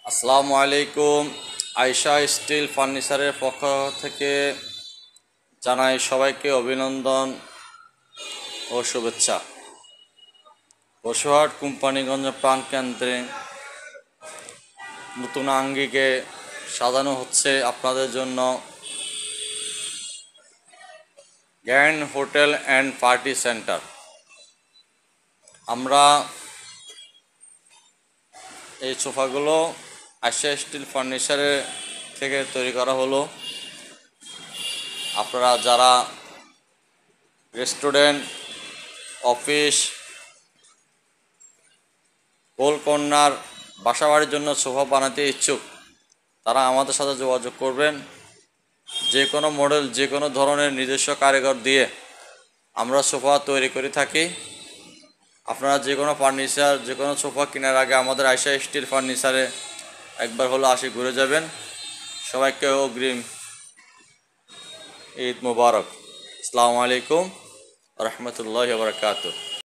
আসসালামু আলাইকুম। আয়শা স্টিল ফার্নিচারের পক্ষ থেকে জানাই সবাইকে অভিনন্দন ও শুভেচ্ছা। বসুরহাট কোম্পানিগঞ্জ প্রাণকেন্দ্রে নতুন আঙ্গিকে সাজানো হচ্ছে আপনাদের জন্য grand hotel and party centre. আমরা এই সোফাগুলো আয়শা স্টিল ফার্নিচারের থেকে তৈরি করা হলো। আপনারা যারা রেস্টুরেন্ট, অফিস, গোল কর্নার, বাসাবাড়ির জন্য সোফা বানাতে ইচ্ছুক তারা আমাদের সাথে যোগাযোগ করবেন। যে কোনো মডেল, যে কোনো ধরনের নিজস্ব কারিগর দিয়ে আমরা সোফা তৈরি করে থাকি। আপনারা যে কোনো ফার্নিচার, যে কোনো সোফা কেনার আগে আমাদের আয়শা স্টিল ফার্নিচারে একবার হলো আসি ঘুরে যাবেন। সবাইকে অগ্রিম ঈদ মুবারক। আসসালামু আলাইকুম রহমতুল্লাহি ওয়া বারাকাতুহু।